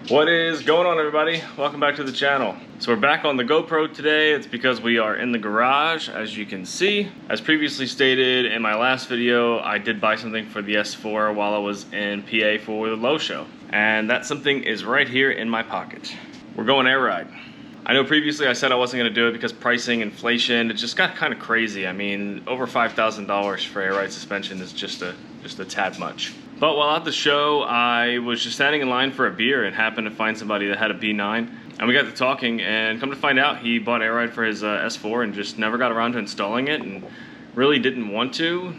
What is going on, everybody? Welcome back to the channel. So we're back on the GoPro today. It's because we are in the garage, as you can see. As previously stated in my last video, I did buy something for the S4 while I was in PA for the Low Show. And that something is right here in my pocket. We're going air ride. I know previously I said I wasn't gonna do it because pricing, inflation, it just got kind of crazy. I mean, over $5,000 for air ride suspension is just a tad much. But while at the show, I was just standing in line for a beer and happened to find somebody that had a B9. And we got to talking, and come to find out, he bought air ride for his S4 and just never got around to installing it and really didn't want to.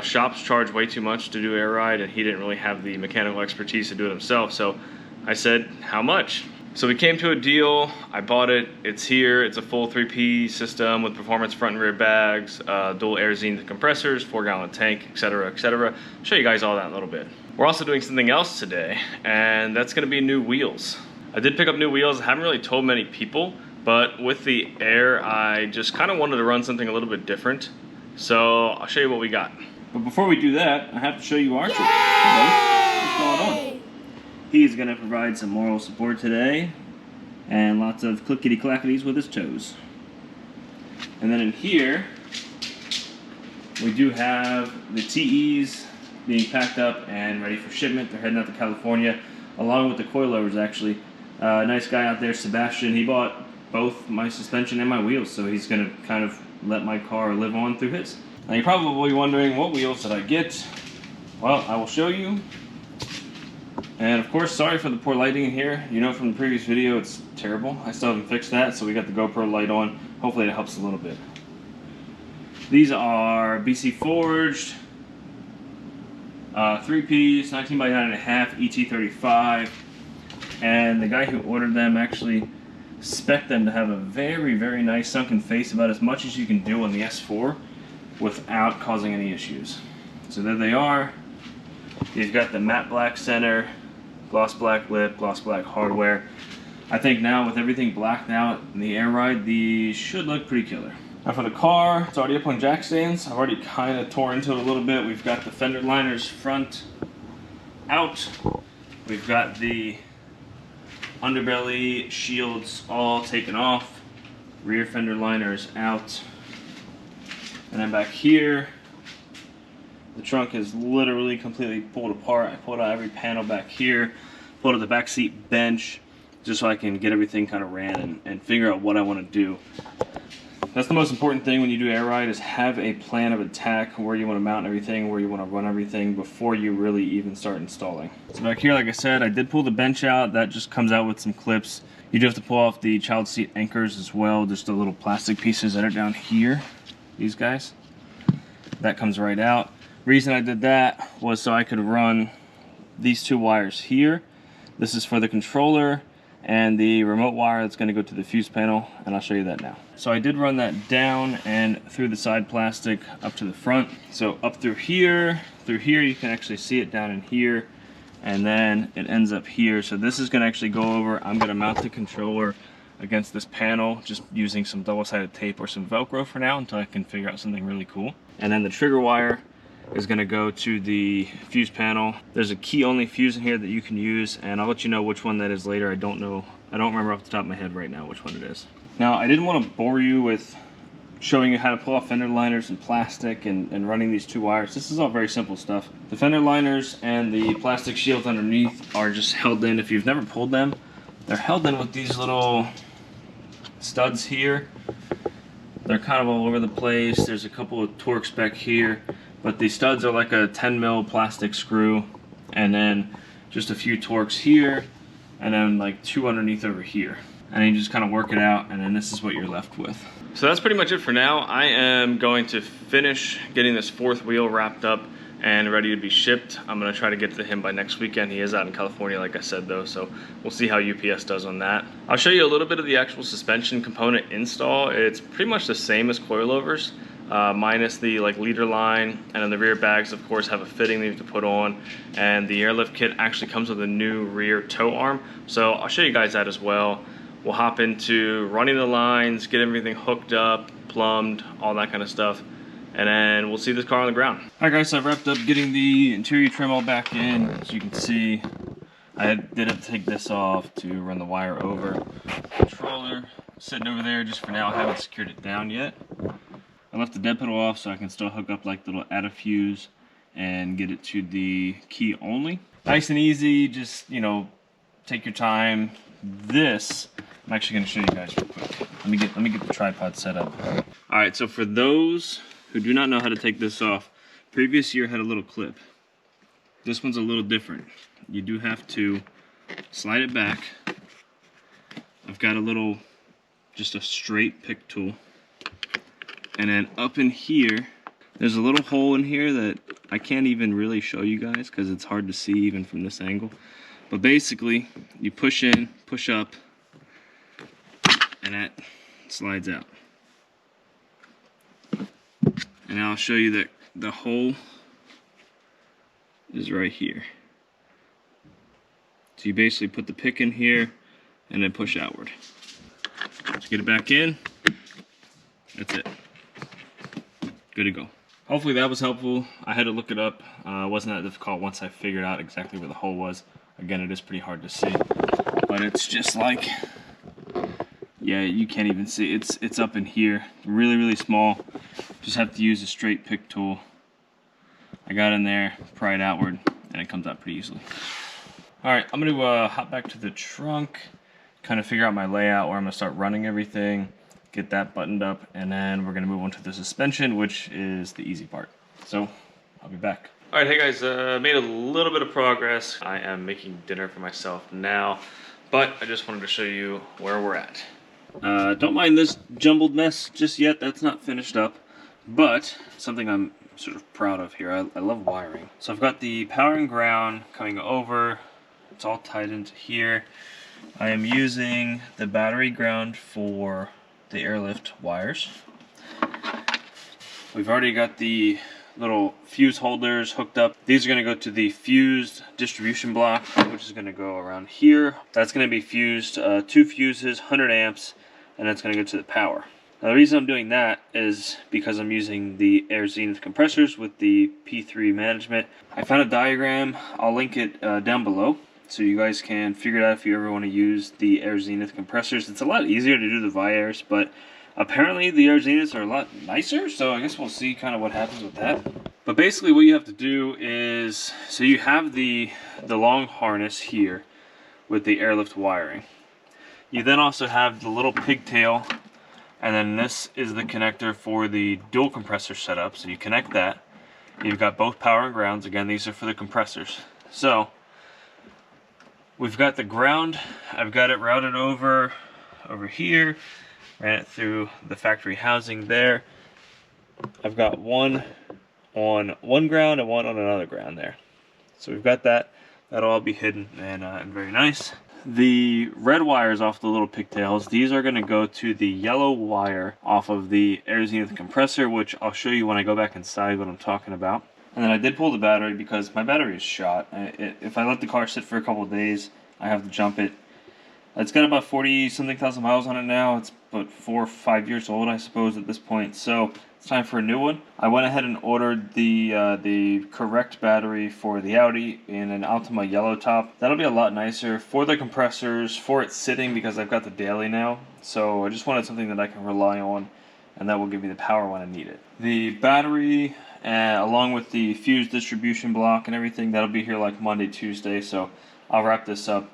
Shops charge way too much to do air ride, and he didn't really have the mechanical expertise to do it himself. So I said, how much? So we came to a deal. I bought it. It's here. It's a full 3P system with performance front and rear bags, dual air-zenith compressors, 4-gallon tank, etc., etc. I'll show you guys all that in a little bit. We're also doing something else today, and that's going to be new wheels. I did pick up new wheels. I haven't really told many people, but with the Air, I just kind of wanted to run something a little bit different. So I'll show you what we got. But before we do that, I have to show you Archer. Hey, what's going on? He's going to provide some moral support today and lots of clickety-clackities with his toes. And then in here, we do have the TEs being packed up and ready for shipment. They're heading out to California, along with the coilovers actually. Nice guy out there, Sebastian. He bought both my suspension and my wheels, so he's going to kind of let my car live on through his. Now you're probably wondering, what wheels did I get? Well, I will show you. And of course, sorry for the poor lighting in here. You know from the previous video, it's terrible. I still haven't fixed that, so we got the GoPro light on. Hopefully it helps a little bit. These are BC forged, 3Ps, 19 by 9.5, ET35. And the guy who ordered them actually spec'd them to have a very, very nice sunken face, about as much as you can do on the S4 without causing any issues. So there they are. You've got the matte black center, gloss black lip, gloss black hardware. I think now with everything blacked out in the air ride, these should look pretty killer. Now for the car, it's already up on jack stands. I've already kind of tore into it a little bit. We've got the fender liners front out. We've got the underbelly shields all taken off. Rear fender liners out. And then back here, the trunk is literally completely pulled apart. I pulled out every panel back here, pulled out the back seat bench, just so I can get everything kind of ran and figure out what I want to do. That's the most important thing when you do air ride, is have a plan of attack, where you want to mount everything, where you want to run everything before you really even start installing. So back here, like I said, I did pull the bench out. That just comes out with some clips. You do have to pull off the child seat anchors as well, just the little plastic pieces that are down here, these guys. That comes right out. Reason I did that was so I could run these two wires here. This is for the controller and the remote wire that's going to go to the fuse panel, and I'll show you that now. So I did run that down and through the side plastic up to the front. So up through here you can actually see it down in here, and then it ends up here. So this is going to actually go over. I'm going to mount the controller against this panel just using some double-sided tape or some Velcro for now until I can figure out something really cool. And then the trigger wire is going to go to the fuse panel. There's a key only fuse in here that you can use, and I'll let you know which one that is later. I don't remember off the top of my head right now which one it is. Now, I didn't want to bore you with showing you how to pull off fender liners and plastic and running these two wires. This is all very simple stuff. The fender liners and the plastic shields underneath are just held in. If you've never pulled them, they're held in with these little studs here. They're kind of all over the place. There's a couple of Torx back here, but the studs are like a 10 mil plastic screw, and then just a few Torx here, and then like two underneath over here. And then you just kind of work it out, and then this is what you're left with. So that's pretty much it for now. I am going to finish getting this fourth wheel wrapped up and ready to be shipped. I'm gonna try to get to him by next weekend. He is out in California, like I said though, so we'll see how UPS does on that. I'll show you a little bit of the actual suspension component install. It's pretty much the same as coilovers, minus the leader line, and then the rear bags of course have a fitting that you have to put on, and the Airlift kit actually comes with a new rear tow arm, so I'll show you guys that as well. We'll hop into running the lines, get everything hooked up, plumbed, all that kind of stuff, and then we'll see this car on the ground. Alright guys, so I've wrapped up getting the interior trim all back in. As you can see, I did have to take this off to run the wire over. Controller sitting over there just for now. I haven't secured it down yet. I left the dead pedal off so I can still hook up like the little add fuse and get it to the key only. Nice and easy, just, you know, take your time. This, I'm actually going to show you guys real quick. Let me get the tripod set up. All right, so for those who do not know how to take this off, previous year had a little clip. This one's a little different. You do have to slide it back. I've got a little, just a straight pick tool. And then up in here, there's a little hole in here that I can't even really show you guys because it's hard to see even from this angle. But basically, you push in, push up, and that slides out. And I'll show you that the hole is right here. So you basically put the pick in here and then push outward. Just get it back in. That's it. Good to go. Hopefully that was helpful. I had to look it up. It wasn't that difficult once I figured out exactly where the hole was. Again, it is pretty hard to see, but it's just like, yeah, you can't even see. It's up in here, really, really small. Just have to use a straight pick tool. I got in there, pry it outward, and it comes out pretty easily. All right, I'm gonna hop back to the trunk, kind of figure out my layout where I'm gonna start running everything, get that buttoned up, and then we're gonna move on to the suspension, which is the easy part. So I'll be back. All right, hey guys, made a little bit of progress. I am making dinner for myself now, but I just wanted to show you where we're at. Don't mind this jumbled mess just yet. That's not finished up, but something I'm sort of proud of here. I love wiring. So I've got the power and ground coming over. It's all tied into here. I am using the battery ground for the Airlift wires. We've already got the little fuse holders hooked up. These are going to go to the fused distribution block, which is going to go around here. That's going to be fused, 2 fuses, 100 amps, and that's going to go to the power. Now the reason I'm doing that is because I'm using the air-zenith compressors with the P3 management. I found a diagram. I'll link it down below so you guys can figure it out if you ever want to use the air-zenith compressors. It's a lot easier to do the Viairs, but apparently the air-zeniths are a lot nicer, so I guess we'll see kind of what happens with that. But basically what you have to do is, so you have the long harness here with the Airlift wiring. You then also have the little pigtail, and then this is the connector for the dual compressor setup. So you connect that. You've got both power and grounds. Again, these are for the compressors. So we've got the ground. I've got it routed over here. Ran it through the factory housing there. I've got one on one ground and one on another ground there. So we've got that. That'll all be hidden and very nice. The red wires off the little pigtails, these are going to go to the yellow wire off of the air-zenith compressor, which I'll show you when I go back inside what I'm talking about. And then I did pull the battery because my battery is shot. If I let the car sit for a couple of days, I have to jump it. It's got about 40-something thousand miles on it now. It's about 4 or 5 years old, I suppose, at this point. So it's time for a new one. I went ahead and ordered the correct battery for the Audi in an Altima yellow top. That'll be a lot nicer for the compressors, for it sitting, because I've got the daily now. So I just wanted something that I can rely on, and that will give me the power when I need it. The battery, along with the fuse distribution block and everything, that'll be here like Monday, Tuesday. So I'll wrap this up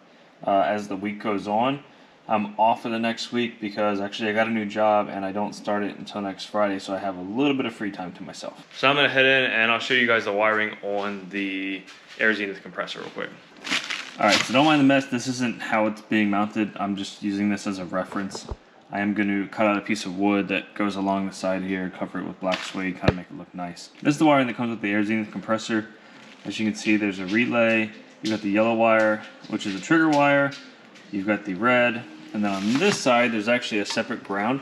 as the week goes on. I'm off for the next week because actually I got a new job and I don't start it until next Friday, so I have a little bit of free time to myself. So I'm gonna head in and I'll show you guys the wiring on the air-zenith compressor real quick. Alright, so don't mind the mess. This isn't how it's being mounted. I'm just using this as a reference. I am going to cut out a piece of wood that goes along the side here, cover it with black suede, kind of make it look nice. This is the wiring that comes with the air-zenith compressor. As you can see, there's a relay. You've got the yellow wire, which is a trigger wire. You've got the red, and then on this side, there's actually a separate ground.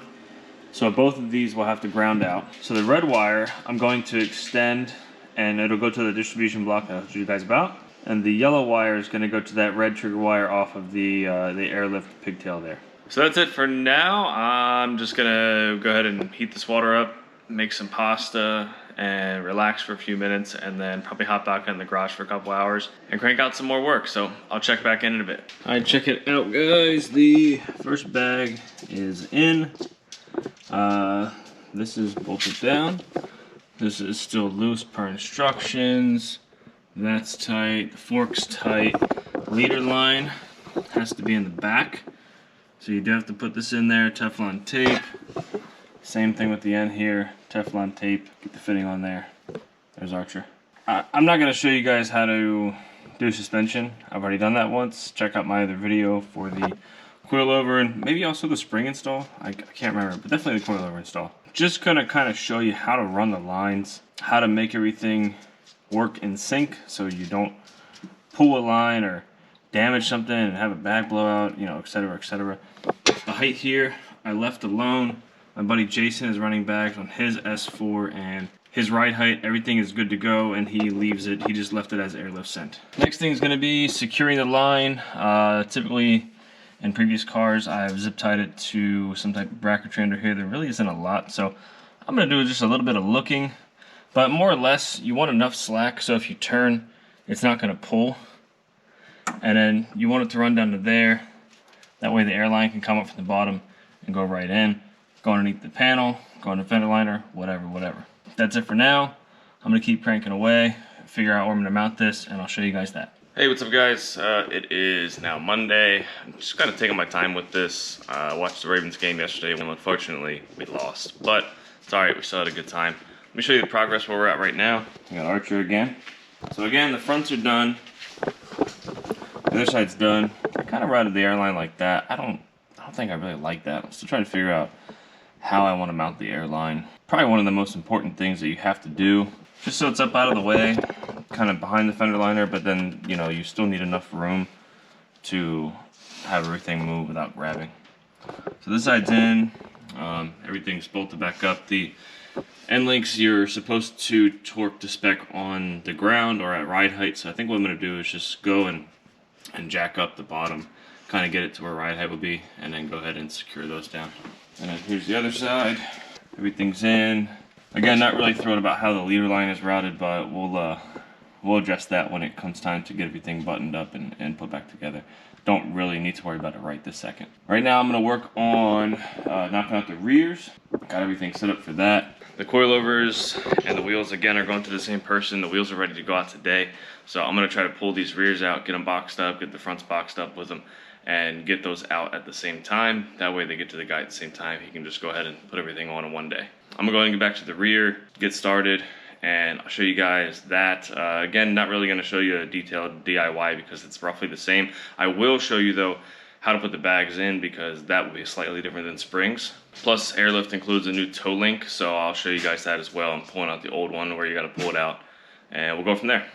So both of these will have to ground out. So the red wire, I'm going to extend, and it'll go to the distribution block that I told you guys about. And the yellow wire is going to go to that red trigger wire off of the Airlift pigtail there. So that's it for now. I'm just going to go ahead and heat this water up, make some pasta, and relax for a few minutes, and then probably hop back in the garage for a couple hours and crank out some more work. So I'll check back in a bit. All right, check it out, guys. The first bag is in. This is bolted down. This is still loose per instructions. That's tight. The fork's tight. Leader line has to be in the back. So you do have to put this in there. Teflon tape. Same thing with the end here. Teflon tape. Get the fitting on there. There's Archer. I'm not going to show you guys how to do suspension. I've already done that once. Check out my other video for the coilover and maybe also the spring install. I can't remember, but definitely the coilover install. Just gonna kind of show you how to run the lines, how to make everything work in sync so you don't pull a line or damage something and have a bag blowout, you know, etc., etc. The height here I left alone. My buddy Jason is running bags on his S4, and his ride height, everything is good to go, and he leaves it. He just left it as Airlift sent. Next thing is going to be securing the line. Typically in previous cars I've zip tied it to some type of bracket under here. There really isn't a lot, so I'm going to do just a little bit of looking, but more or less you want enough slack so if you turn it's not going to pull, and then you want it to run down to there. That way the airline can come up from the bottom and go right in, go underneath the panel, go on the fender liner, whatever. That's it for now. I'm going to keep cranking away, figure out where I'm going to mount this, and I'll show you guys that. Hey, what's up guys? It is now Monday. I'm just kind of taking my time with this. I watched the Ravens game yesterday, and unfortunately we lost, but it's alright, we still had a good time. Let me show you the progress where we're at right now. I got Archer again. So again, the fronts are done. The other side's done. I kind of routed the airline like that. I don't think I really like that. I'm still trying to figure out how I want to mount the airline. Probably one of the most important things that you have to do, just so it's up out of the way, kind of behind the fender liner, but then, you know, you still need enough room to have everything move without grabbing. So this side's in. Everything's bolted back up. The end links you're supposed to torque to spec on the ground or at ride height. So I think what I'm going to do is just go and jack up the bottom, kind of get it to where ride height will be, and then go ahead and secure those down. And then here's the other side. Everything's in. Again, not really thrilled about how the leader line is routed, but we'll address that when it comes time to get everything buttoned up and put back together. Don't really need to worry about it right this second. Right now I'm going to work on knocking out the rears. Got everything set up for that. The coilovers and the wheels again are going to the same person. The wheels are ready to go out today. So I'm going to try to pull these rears out, get them boxed up, get the fronts boxed up with them, and get those out at the same time. That way they get to the guy at the same time. He can just go ahead and put everything on in one day. I'm going to go ahead and get back to the rear, get started, and I'll show you guys that. Again, not really going to show you a detailed DIY because it's roughly the same. I will show you though how to put the bags in because that will be slightly different than springs. Plus Airlift includes a new toe link, so I'll show you guys that as well. I'm pulling out the old one where you got to pull it out, and we'll go from there.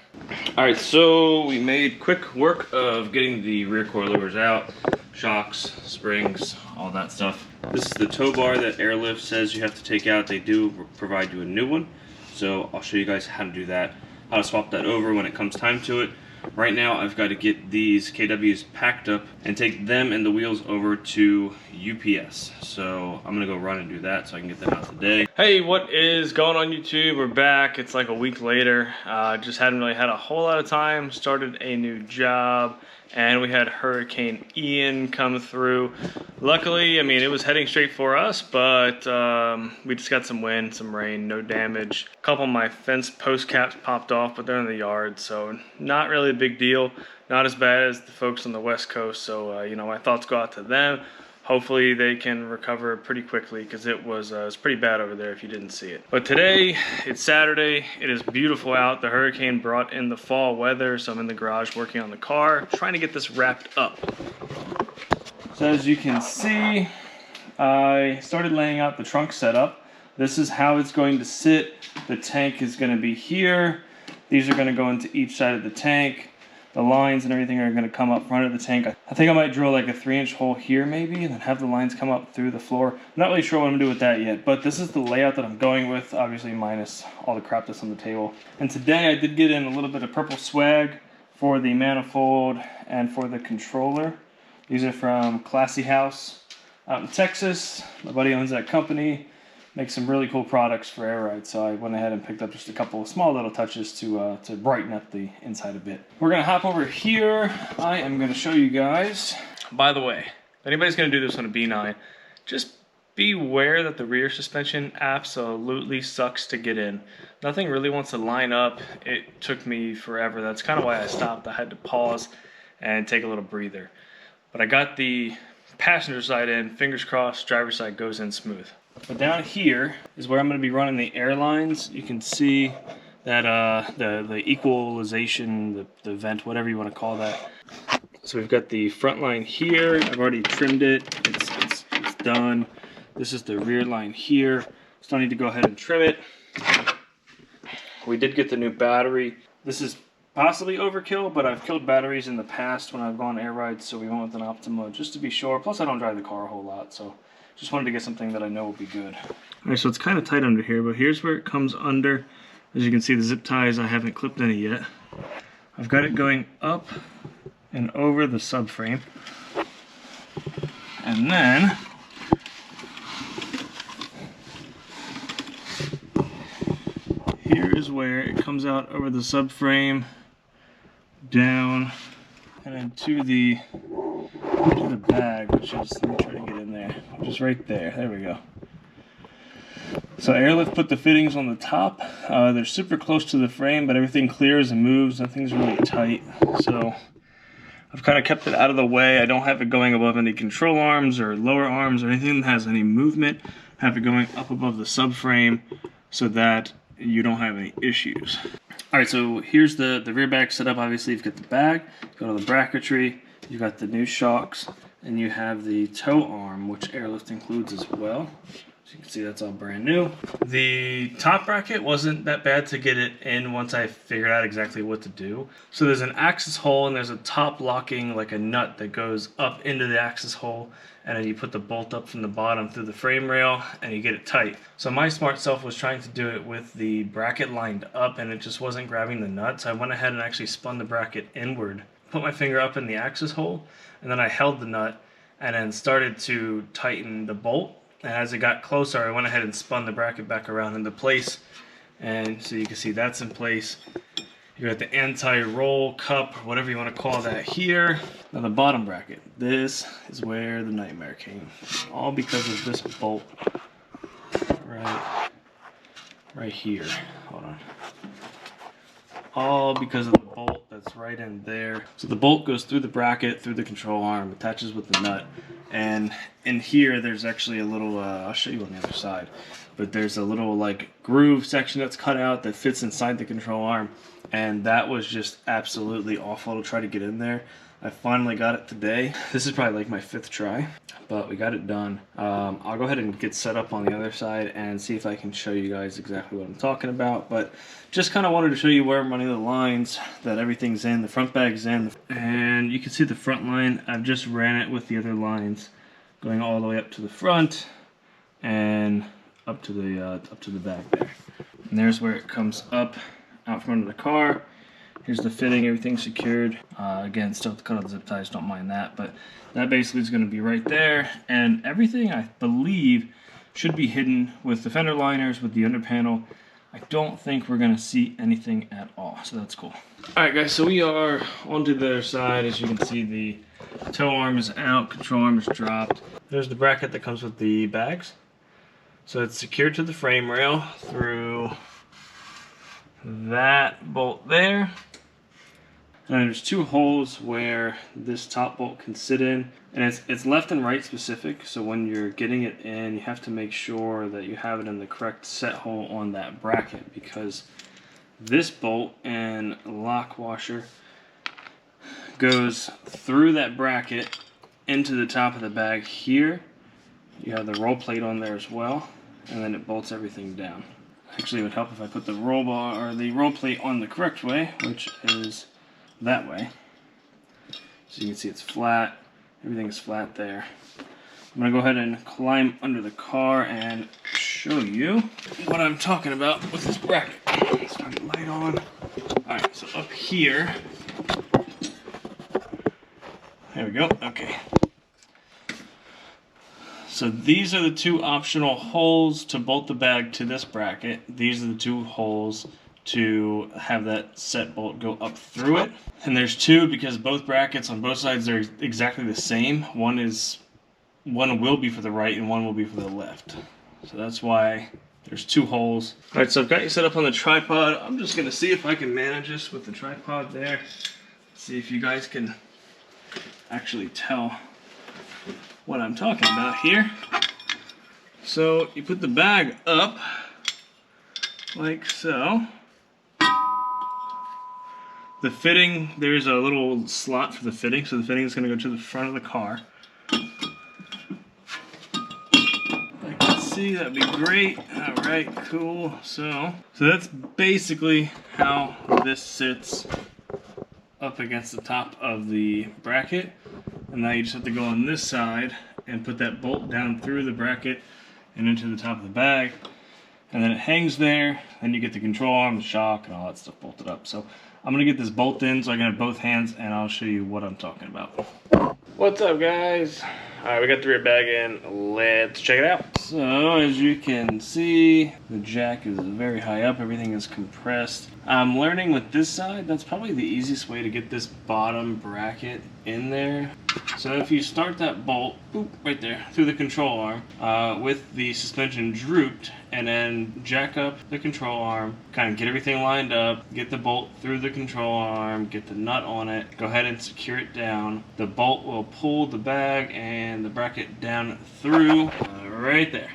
Alright, so we made quick work of getting the rear coilovers out, shocks, springs, all that stuff. This is the tow bar that Airlift says you have to take out. They do provide you a new one, so I'll show you guys how to do that, how to swap that over when it comes time to it. Right now I've got to get these KWs packed up and take them and the wheels over to UPS. So I'm gonna go run and do that so I can get them out today. Hey, what is going on YouTube? We're back. It's like a week later. Just hadn't really had a whole lot of time. Started a new job and we had Hurricane Ian come through. Luckily, I mean, it was heading straight for us, but we just got some wind, some rain, no damage. A couple of my fence post caps popped off, but they're in the yard, so not really a big deal. Not as bad as the folks on the West Coast, so you know, my thoughts go out to them. Hopefully they can recover pretty quickly because it was pretty bad over there if you didn't see it. But today, it's Saturday. It is beautiful out. The hurricane brought in the fall weather, so I'm in the garage working on the car, trying to get this wrapped up. So as you can see, I started laying out the trunk setup. This is how it's going to sit. The tank is going to be here. These are going to go into each side of the tank. The lines and everything are going to come up front of the tank. I think I might drill like a 3-inch hole here maybe and then have the lines come up through the floor. I'm not really sure what I'm going to do with that yet, but this is the layout that I'm going with, obviously minus all the crap that's on the table. And today I did get in a little bit of purple swag for the manifold and for the controller. These are from Classy House out in Texas. My buddy owns that company. make some really cool products for air rides. So I went ahead and picked up just a couple of small little touches to brighten up the inside a bit. We're gonna hop over here. I am gonna show you guys. By the way, if anybody's gonna do this on a B9, just beware that the rear suspension absolutely sucks to get in. Nothing really wants to line up. It took me forever. That's kind of why I stopped. I had to pause and take a little breather. But I got the passenger side in, fingers crossed, driver's side goes in smooth. But down here is where I'm going to be running the air lines. You can see that the equalization, the vent, whatever you want to call that. So we've got the front line here. I've already trimmed it. It's done. This is the rear line here. Still need to go ahead and trim it. We did get the new battery. This is possibly overkill, but I've killed batteries in the past when I've gone air rides, so we went with an Optima just to be sure. Plus I don't drive the car a whole lot, so just wanted to get something that I know will be good. Alright, so it's kind of tight under here, but here's where it comes under. As you can see, the zip ties, I haven't clipped any yet. I've got it going up and over the subframe. And then here is where it comes out over the subframe, down, and then to the bag, which is, let me try to get in there, which is right there. There we go. So Airlift put the fittings on the top. They're super close to the frame, but everything clears and moves. Nothing's really tight. So I've kind of kept it out of the way. I don't have it going above any control arms or lower arms or anything that has any movement. I have it going up above the subframe so that you don't have any issues. Alright, so here's the rear bag setup. Obviously you've got the bag, you've got all the bracketry, you've got the new shocks, and you have the tow arm, which Airlift includes as well. So you can see that's all brand new. The top bracket wasn't that bad to get it in once I figured out exactly what to do. So there's an axis hole and there's a top locking, like a nut that goes up into the axis hole, and then you put the bolt up from the bottom through the frame rail and you get it tight. So my smart self was trying to do it with the bracket lined up and it just wasn't grabbing the nut. So I went ahead and actually spun the bracket inward, put my finger up in the axis hole, and then I held the nut and then started to tighten the bolt. And as it got closer, I went ahead and spun the bracket back around into place. And so you can see that's in place. You got the anti-roll cup, or whatever you want to call that here. Now the bottom bracket, this is where the nightmare came. All because of this bolt right here. Hold on. All because of the bolt that's right in there. So the bolt goes through the bracket, through the control arm, attaches with the nut. And in here, there's actually a little, I'll show you on the other side, but there's a little like groove section that's cut out that fits inside the control arm. And that was just absolutely awful to try to get in there. I finally got it today. This is probably like my 5th try, but we got it done. I'll go ahead and get set up on the other side and see if I can show you guys exactly what I'm talking about. But just kind of wanted to show you where I'm running the lines, that everything's in, the front bag's in. And you can see the front line. I've just ran it with the other lines going all the way up to the front and up to the back there. And there's where it comes up out from under the car. Here's the fitting, everything's secured. Again, still have to cut out the zip ties, don't mind that, but that basically is going to be right there. And everything, I believe, should be hidden with the fender liners, with the under panel. I don't think we're going to see anything at all, so that's cool. Alright guys, so we are onto the other side. As you can see, the tow arm is out, control arm is dropped. There's the bracket that comes with the bags. So it's secured to the frame rail through that bolt there. And there's 2 holes where this top bolt can sit in, and it's left and right specific, so when you're getting it in, you have to make sure that you have it in the correct set hole on that bracket, because this bolt and lock washer goes through that bracket into the top of the bag here. You have the roll plate on there as well, and then it bolts everything down. Actually, it would help if I put the roll bar or the roll plate on the correct way, which is that way. So you can see it's flat. Everything is flat there. I'm going to go ahead and climb under the car and show you what I'm talking about with this bracket. Let's turn the light on. Alright, so up here. There we go. Okay. So these are the two optional holes to bolt the bag to this bracket. These are the two holes to have that set bolt go up through it. And there's two because both brackets on both sides are exactly the same. One will be for the right and one will be for the left. So that's why there's two holes. All right, so I've got you set up on the tripod. I'm just gonna see if I can manage this with the tripod there. See if you guys can actually tell what I'm talking about here. So you put the bag up like so. The fitting, there's a little slot for the fitting, so the fitting is going to go to the front of the car. I can see, that'd be great. Alright, cool. So that's basically how this sits up against the top of the bracket. And now you just have to go on this side and put that bolt down through the bracket and into the top of the bag. And then it hangs there, then you get the control arm, the shock, and all that stuff bolted up. So I'm going to get this bolt in so I can have both hands, and I'll show you what I'm talking about. What's up, guys? Alright, we got the rear bag in. Let's check it out. So, as you can see, the jack is very high up. Everything is compressed. I'm learning with this side, that's probably the easiest way to get this bottom bracket in there. So if you start that bolt, boop, right there, through the control arm, with the suspension drooped, and then jack up the control arm, kind of get everything lined up, get the bolt through the control arm, get the nut on it, go ahead and secure it down. The bolt will pull the bag and the bracket down through, right there.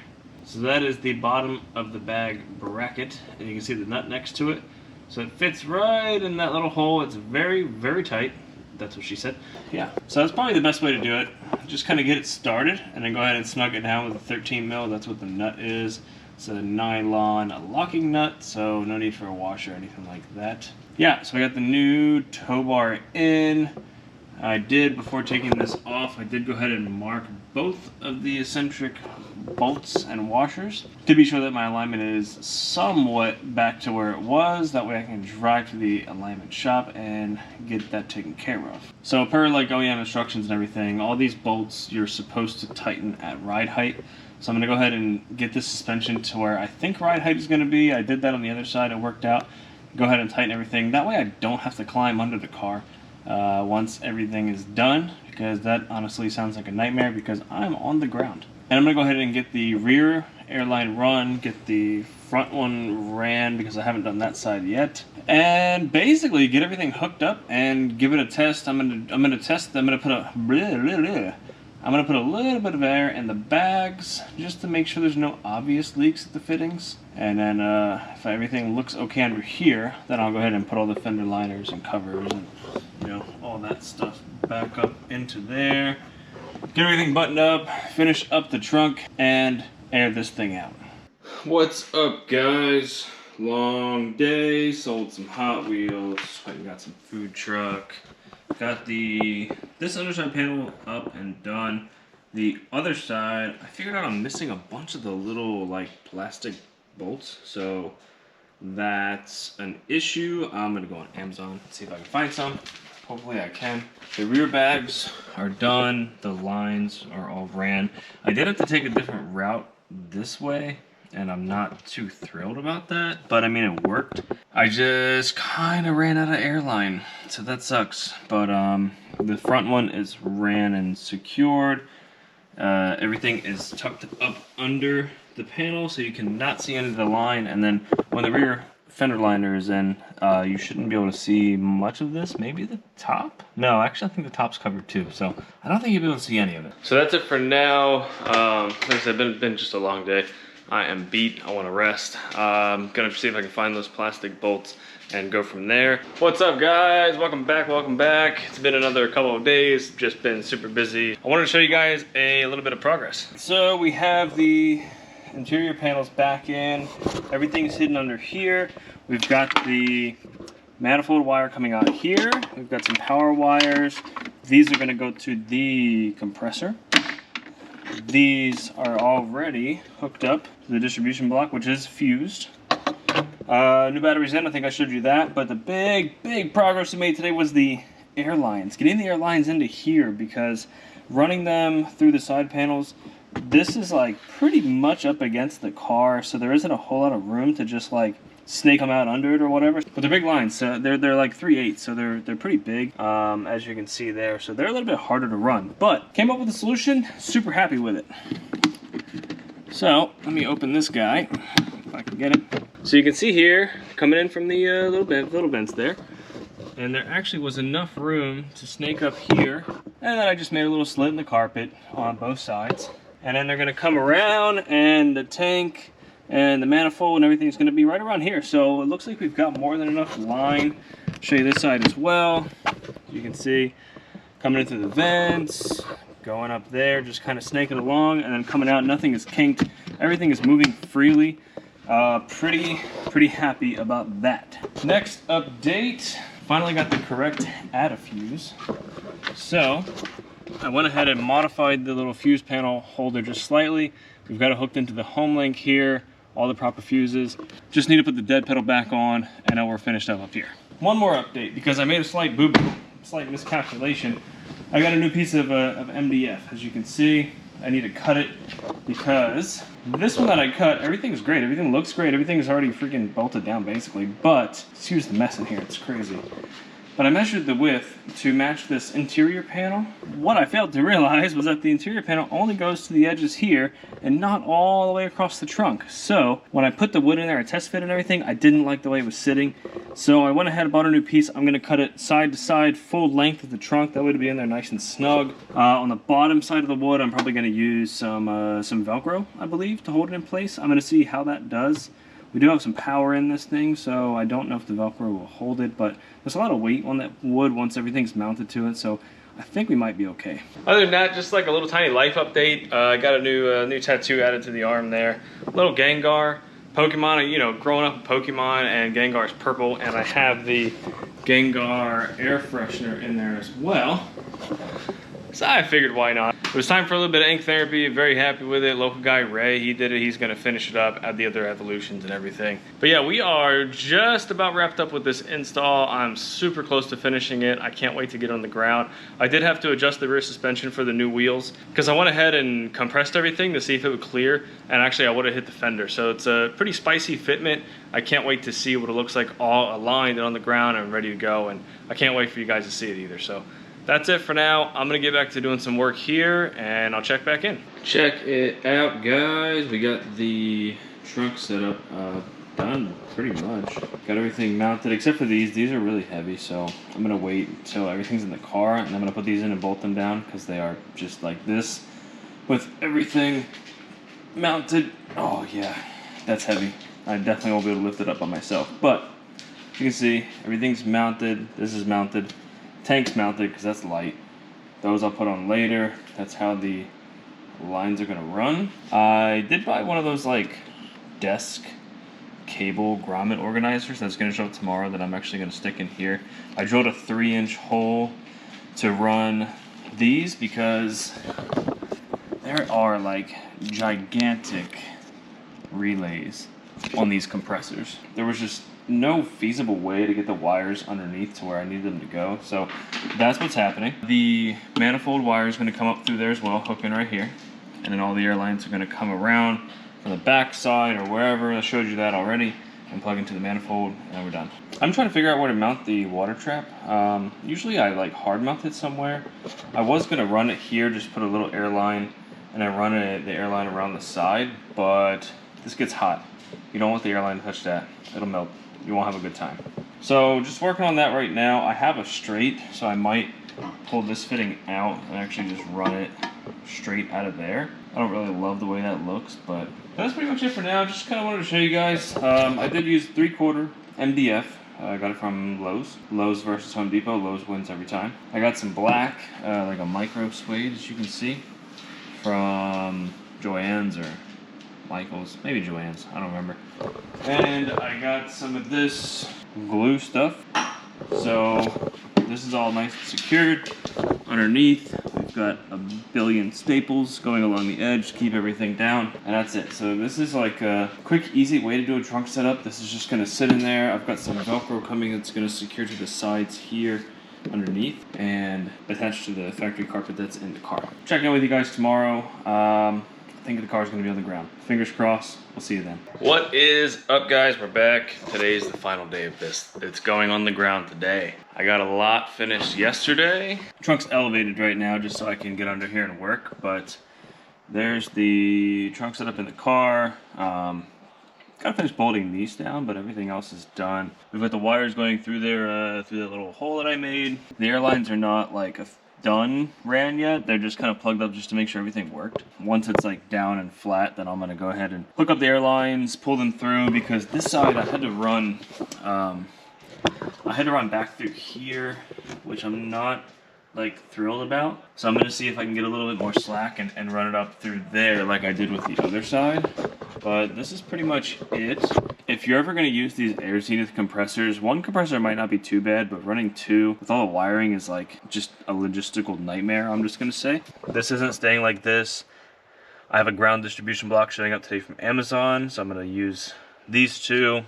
So that is the bottom of the bag bracket, and you can see the nut next to it. So it fits right in that little hole. It's very, very tight. That's what she said. Yeah, so that's probably the best way to do it. Just kind of get it started, and then go ahead and snug it down with a 13 mil. That's what the nut is. It's a nylon locking nut, so no need for a washer or anything like that. Yeah, so I got the new tow bar in. I did, before taking this off, I did go ahead and mark both of the eccentric bolts and washers to be sure that my alignment is somewhat back to where it was. That way I can drive to the alignment shop and get that taken care of. So per like OEM instructions and everything, all these bolts you're supposed to tighten at ride height. So I'm going to go ahead and get this suspension to where I think ride height is going to be. I did that on the other side, it worked out. Go ahead and tighten everything. That way I don't have to climb under the car once everything is done, because that honestly sounds like a nightmare because I'm on the ground. And I'm going to go ahead and get the rear airline run, get the front one ran because I haven't done that side yet, and basically get everything hooked up and give it a test. I'm going to test. I'm going to put a little bit of air in the bags just to make sure there's no obvious leaks at the fittings. And then if everything looks okay under here, then I'll go ahead and put all the fender liners and covers and all that stuff back up into there. Get everything buttoned up, finish up the trunk, and air this thing out. What's up, guys? Long day, sold some Hot Wheels, got some food truck. Got this underside panel up and done. The other side, I figured out I'm missing a bunch of the little like plastic bolts, so that's an issue. I'm gonna go on Amazon and see if I can find some. Hopefully I can. The rear bags are done. The lines are all ran. I did have to take a different route this way, and I'm not too thrilled about that, but I mean it worked. I just kind of ran out of airline, so that sucks. But the front one is ran and secured. Everything is tucked up under the panel, so you cannot see any of the line. And then when the rear fender liner is in, you shouldn't be able to see much of this. Maybe the top? No, actually I think the top's covered too, so I don't think you'll be able to see any of it. So that's it for now. Like I said, been just a long day. I am beat. I want to rest. I'm gonna see if I can find those plastic bolts and go from there. What's up, guys? Welcome back, welcome back. It's been another couple of days, just been super busy. I wanted to show you guys a little bit of progress. So we have the interior panels back in. Everything's hidden under here. We've got the manifold wire coming out here. We've got some power wires. These are gonna go to the compressor. These are already hooked up to the distribution block, which is fused. New batteries in, I think I showed you that, but the big progress we made today was the air lines. Getting the air lines into here, because running them through the side panels this is like pretty much up against the car, so there isn't a whole lot of room to just like snake them out under it or whatever. But they're big lines, so they're like 3/8, so they're pretty big, as you can see there. So they're a little bit harder to run, but came up with a solution. Super happy with it. So let me open this guy if I can get it. So you can see here coming in from the little vents there, and there actually was enough room to snake up here, and then I just made a little slit in the carpet on both sides. And then they're going to come around, and the tank and the manifold and everything is going to be right around here. So it looks like we've got more than enough line. Show you this side as well. You can see coming into the vents, going up there, just kind of snaking along, and then coming out. Nothing is kinked. Everything is moving freely. Pretty happy about that. Next update, finally got the correct add a fuse. So I went ahead and modified the little fuse panel holder just slightly. We've got it hooked into the home link here, all the proper fuses. Just need to put the dead pedal back on, and now we're finished up here. One more update, because I made a slight boo-boo, slight miscalculation. I got a new piece of MDF. As you can see, I need to cut it because this one that I cut, everything is great. Everything looks great. Everything is already freaking bolted down basically, but excuse the mess in here, it's crazy. But I measured the width to match this interior panel. What I failed to realize was that the interior panel only goes to the edges here and not all the way across the trunk. So when I put the wood in there, I test fit and everything, I didn't like the way it was sitting. So I went ahead and bought a new piece. I'm gonna cut it side to side, full length of the trunk. That way it'll be in there nice and snug. On the bottom side of the wood, I'm probably gonna use some Velcro, I believe, to hold it in place. I'm gonna see how that does. We do have some power in this thing, so I don't know if the Velcro will hold it, but there's a lot of weight on that wood once everything's mounted to it, so I think we might be okay. Other than that, just like a little tiny life update. I got a new tattoo added to the arm there. Little Gengar. Pokemon, you know, growing up with Pokemon, and Gengar's purple, and I have the Gengar air freshener in there as well. So I figured why not. It was time for a little bit of ink therapy. Very happy with it. Local guy Ray, he did it. He's gonna finish it up, add the other evolutions and everything. But yeah, we are just about wrapped up with this install. I'm super close to finishing it. I can't wait to get on the ground. I did have to adjust the rear suspension for the new wheels because I went ahead and compressed everything to see if it would clear, and actually I would have hit the fender. So it's a pretty spicy fitment. I can't wait to see what it looks like all aligned and on the ground and ready to go, and I can't wait for you guys to see it either. So that's it for now. I'm gonna get back to doing some work here, and I'll check back in. Check it out, guys. We got the trunk set up done pretty much. Got everything mounted except for these. These are really heavy, so I'm gonna wait until everything's in the car, and I'm gonna put these in and bolt them down because they are just like this with everything mounted. Oh yeah, that's heavy. I definitely won't be able to lift it up by myself, but you can see everything's mounted. This is mounted. Tank's mounted because that's light. Those I'll put on later. That's how the lines are gonna run. I did buy one of those like desk cable grommet organizers that's gonna show up tomorrow that I'm actually gonna stick in here. I drilled a 3-inch hole to run these because there are like gigantic relays on these compressors. There was just no feasible way to get the wires underneath to where I need them to go, so that's what's happening. The manifold wire is going to come up through there as well, hook in right here, and then all the air lines are going to come around from the back side or wherever. I showed you that already, and plug into the manifold, and then we're done. I'm trying to figure out where to mount the water trap. Usually I like hard mount it somewhere. I was going to run it here, just put a little air line, and then run the air line around the side, but this gets hot. You don't want the air line to touch that. It'll melt. You won't have a good time. So just working on that right now. I have a straight, so I might pull this fitting out and actually just run it straight out of there. I don't really love the way that looks, but that's pretty much it for now. Just kind of wanted to show you guys. I did use 3/4 MDF. I got it from Lowe's. Lowe's versus Home Depot. Lowe's wins every time. I got some black, like a micro suede, as you can see, from Joann's or Michael's, maybe Joann's, I don't remember. And I got some of this glue stuff. So this is all nice and secured. Underneath, we've got a billion staples going along the edge to keep everything down, and that's it. So this is like a quick, easy way to do a trunk setup. This is just gonna sit in there. I've got some Velcro coming that's gonna secure to the sides here underneath and attached to the factory carpet that's in the car. Checking in with you guys tomorrow. think the car's gonna be on the ground. Fingers crossed, we'll see you then. What is up, guys? We're back. Today's the final day of this. It's going on the ground today. I got a lot finished yesterday. Trunk's elevated right now just so I can get under here and work, but there's the trunk set up in the car. Gotta finish bolting these down, but everything else is done. We've got the wires going through there, through that little hole that I made. The airlines are not like ran yet. They're just kind of plugged up just to make sure everything worked. Once it's like down and flat, then I'm gonna go ahead and hook up the airlines, pull them through, because this side I had to run back through here, which I'm not like thrilled about. So I'm gonna see if I can get a little bit more slack and run it up through there like I did with the other side. But this is pretty much it. If you're ever gonna use these air-zenith compressors, one compressor might not be too bad, but running two with all the wiring is like just a logistical nightmare, I'm just gonna say. This isn't staying like this. I have a ground distribution block showing up today from Amazon, so I'm gonna use these two.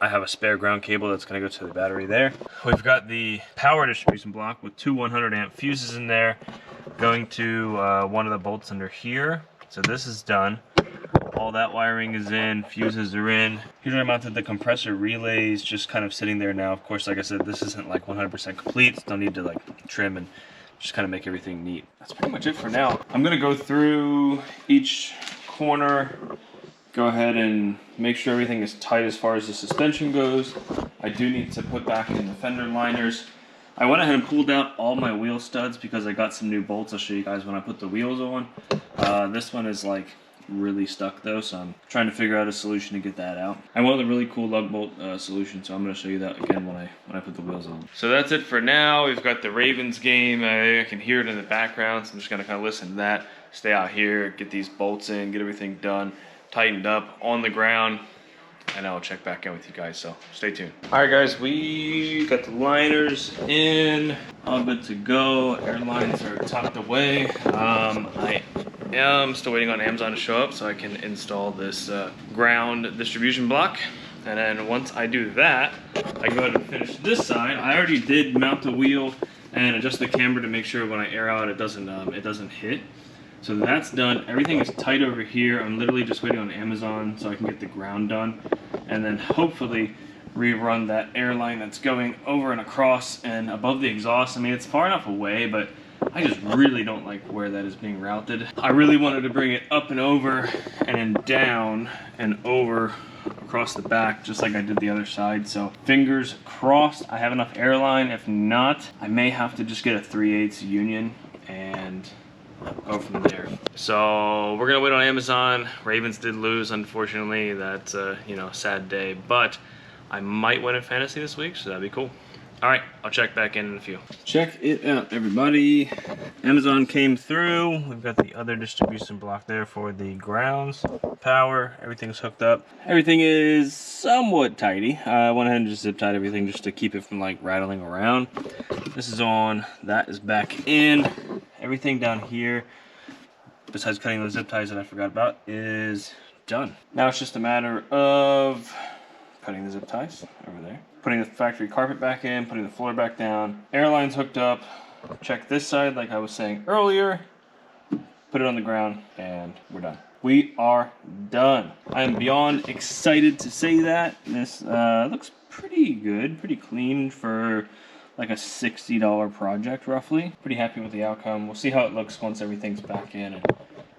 I have a spare ground cable that's gonna go to the battery there. We've got the power distribution block with two 100 amp fuses in there, going to one of the bolts under here. So this is done. All that wiring is in, fuses are in. Here's where I mounted the compressor relays, just kind of sitting there now. Of course, like I said, this isn't like 100% complete. Still need to like trim and just kind of make everything neat. That's pretty much it for now. I'm gonna go through each corner, go ahead and make sure everything is tight as far as the suspension goes. I do need to put back in the fender liners. I went ahead and pulled out all my wheel studs because I got some new bolts. I'll show you guys when I put the wheels on. This one is like really stuck though, so I'm trying to figure out a solution to get that out. I went with a really cool lug bolt solution, so I'm going to show you that again when I put the wheels on. So that's it for now. We've got the Ravens game. I can hear it in the background, so I'm just going to kind of listen to that, stay out here, get these bolts in, get everything done, tightened up on the ground, and I'll check back in with you guys, so stay tuned. Alright guys, we got the liners in, all good to go. Airlines are tucked away. I am still waiting on Amazon to show up so I can install this ground distribution block. And then once I do that, I go ahead and finish this side. I already did mount the wheel and adjust the camber to make sure when I air out it doesn't hit. So that's done. Everything is tight over here. I'm literally just waiting on Amazon so I can get the ground done. And then hopefully rerun that airline that's going over and across and above the exhaust. I mean, it's far enough away, but I just really don't like where that is being routed. I really wanted to bring it up and over and then down and over across the back just like I did the other side. So fingers crossed I have enough airline. If not, I may have to just get a 3/8 union and go from there. So we're gonna wait on Amazon. Ravens did lose, unfortunately. That's a sad day, but I might win in fantasy this week, so that'd be cool. All right, I'll check back in a few. Check it out, everybody. Amazon came through. We've got the other distribution block there for the grounds, power, everything's hooked up. Everything is somewhat tidy. I went ahead and just zip tied everything just to keep it from like rattling around. This is on, that is back in. Everything down here, besides cutting those zip ties that I forgot about, is done. Now it's just a matter of cutting the zip ties over there, putting the factory carpet back in, putting the floor back down, airlines hooked up, check this side like I was saying earlier, put it on the ground, and we're done. We are done. I am beyond excited to say that. This looks pretty good, pretty clean for like a $60 project roughly. Pretty happy with the outcome. We'll see how it looks once everything's back in and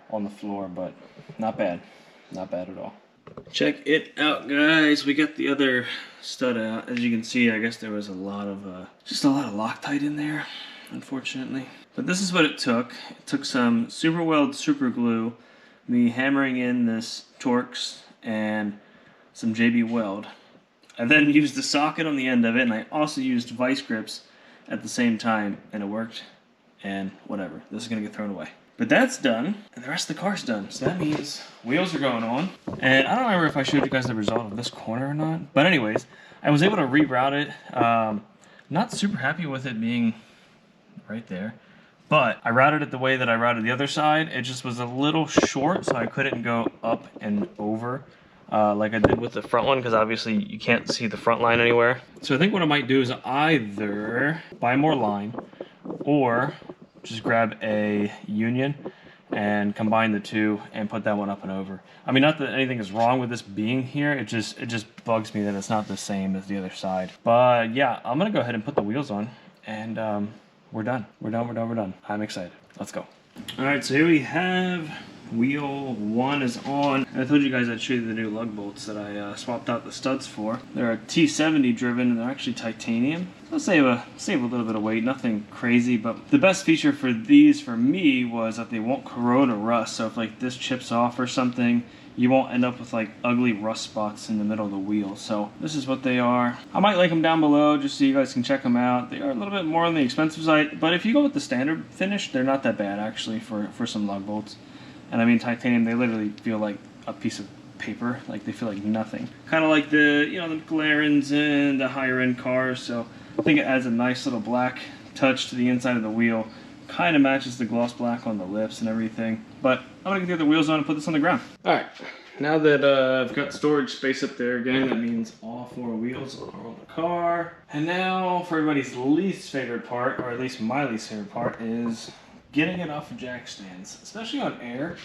on the floor, but not bad. Not bad at all. Check it out, guys. We got the other stud out. As you can see, I guess there was a lot of just a lot of Loctite in there, unfortunately. But this is what it took. It took some super weld super glue, me hammering in this Torx and some JB Weld. I then used the socket on the end of it, and I also used vice grips at the same time, and it worked. And whatever, this is gonna get thrown away. But that's done, and the rest of the car's done. So that means wheels are going on. And I don't remember if I showed you guys the result of this corner or not. But anyways, I was able to reroute it. Not super happy with it being right there. But I routed it the way that I routed the other side. It just was a little short, so I couldn't go up and over like I did with the front one, because obviously you can't see the front line anywhere. So I think what I might do is either buy more line or just grab a union and combine the two and put that one up and over. I mean, not that anything is wrong with this being here, it just bugs me that it's not the same as the other side. But yeah, I'm gonna go ahead and put the wheels on, and we're done. We're done. I'm excited. Let's go. All right, so here we have wheel 1 is on. I told you guys I'd show you the new lug bolts that I swapped out the studs for. They're a T70 driven, and they're actually titanium. They'll save a little bit of weight, nothing crazy, but the best feature for these for me was that they won't corrode or rust. So if like this chips off or something, you won't end up with like ugly rust spots in the middle of the wheel. So this is what they are. I might link them down below just so you guys can check them out. They are a little bit more on the expensive side, but if you go with the standard finish, they're not that bad actually for some lug bolts. And I mean, titanium, they literally feel like a piece of paper. Like they feel like nothing. Kind of like the, you know, the McLarens and the higher end cars. So I think it adds a nice little black touch to the inside of the wheel. Kind of matches the gloss black on the lips and everything. But I'm gonna get the other wheels on and put this on the ground. All right, now that I've got storage space up there again, that means all 4 wheels are on the car. And now for everybody's least favorite part, or at least my least favorite part, is getting it off of jack stands, especially on air,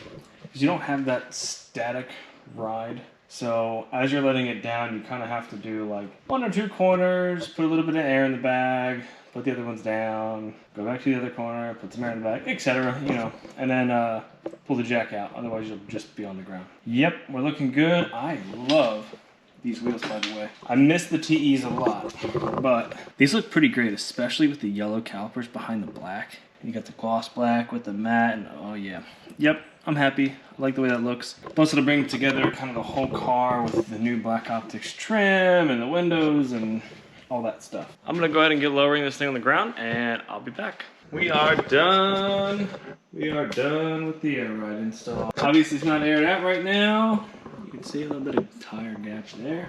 because you don't have that static ride. So as you're letting it down, you kind of have to do like 1 or 2 corners, put a little bit of air in the bag, put the other ones down, go back to the other corner, put some air in the bag, etc. You know, and then pull the jack out. Otherwise, you'll just be on the ground. Yep, we're looking good. I love these wheels, by the way. I miss the TEs a lot, but these look pretty great, especially with the yellow calipers behind the black. You got the gloss black with the matte, and oh yeah. Yep, I'm happy. I like the way that looks. Plus it'll bring together kind of the whole car with the new black optics trim and the windows and all that stuff. I'm gonna go ahead and get lowering this thing on the ground, and I'll be back. We are done. We are done with the air ride install. Obviously it's not aired out right now. You can see a little bit of tire gaps there.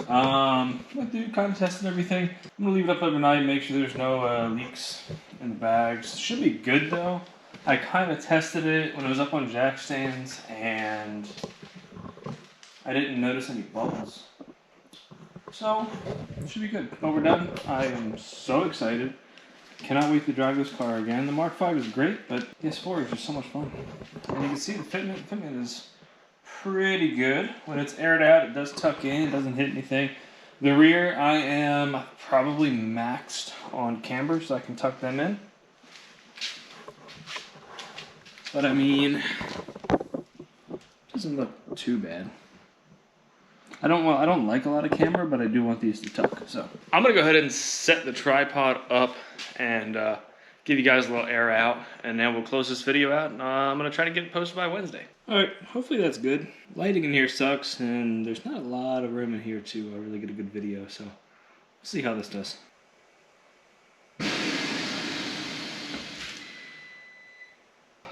I do kind of testing everything. I'm gonna leave it up overnight, make sure there's no leaks in the bags. Should be good though. I kind of tested it when it was up on jack stands, and I didn't notice any bubbles. So it should be good. But we're done. I am so excited. Cannot wait to drive this car again. The Mark V is great, but the S4 is just so much fun. And you can see the fitment is pretty good. When it's aired out, it does tuck in, it doesn't hit anything. The rear, I am probably maxed on camber, so I can tuck them in. But I mean, it doesn't look too bad. I don't like a lot of camber, but I do want these to tuck. So I'm gonna go ahead and set the tripod up and give you guys a little air out, and then we'll close this video out. And I'm gonna try to get it posted by Wednesday. All right, hopefully that's good. Lighting in here sucks, and there's not a lot of room in here to really get a good video. So we'll see how this does.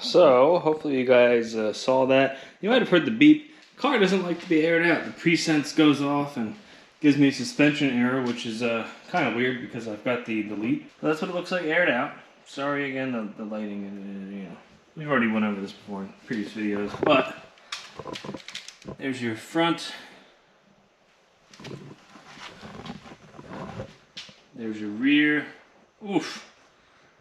So hopefully you guys saw that. You might have heard the beep. Car doesn't like to be aired out. The pre-sense goes off and gives me suspension error, which is kind of weird because I've got the delete. But that's what it looks like aired out. Sorry again, the lighting, you know. We've already went over this before in previous videos, but there's your front. There's your rear. Oof,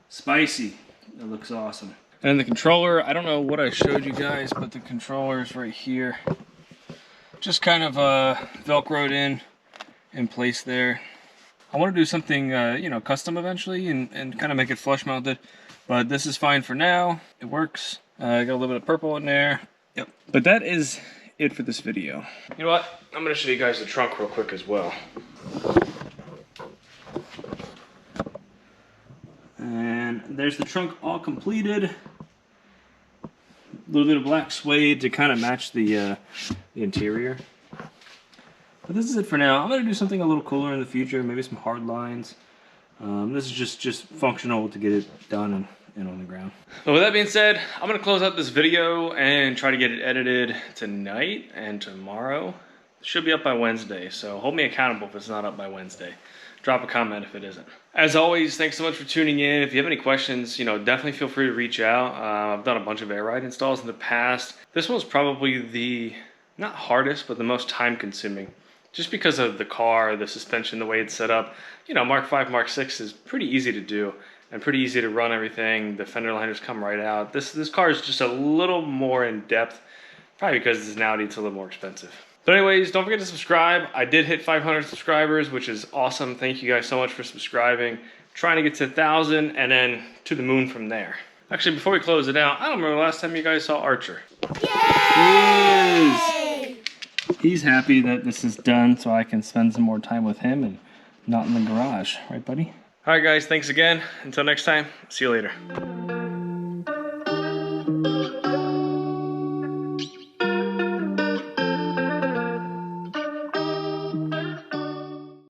spicy. That looks awesome. And the controller, I don't know what I showed you guys, but the controller is right here. Just kind of Velcroed in place there. I want to do something, you know, custom eventually and kind of make it flush mounted. But this is fine for now. It works. I got a little bit of purple in there. Yep. But that is it for this video. You know what? I'm going to show you guys the trunk real quick as well. And there's the trunk all completed. A little bit of black suede to kind of match the interior. But this is it for now. I'm going to do something a little cooler in the future, maybe some hard lines. This is just functional to get it done and on the ground. But with that being said, I'm going to close out this video and try to get it edited tonight and tomorrow. It should be up by Wednesday, so hold me accountable if it's not up by Wednesday. Drop a comment if it isn't. As always, thanks so much for tuning in. If you have any questions, you know, definitely feel free to reach out. I've done a bunch of air ride installs in the past. This one's probably the, not hardest, but the most time consuming. Just because of the car, the suspension, the way it's set up. You know, Mark V, Mark VI is pretty easy to do. and pretty easy to run everything. The fender liners come right out. This car is just a little more in depth, probably because this is an Audi, it's a little more expensive. But anyways, don't forget to subscribe. I did hit 500 subscribers, which is awesome. Thank you guys so much for subscribing. Trying to get to 1,000 and then to the moon from there. Actually, before we close it out, I don't remember the last time you guys saw Archer. Yay! He's happy that this is done so I can spend some more time with him and not in the garage. Right, buddy? All right, guys, thanks again. Until next time, see you later.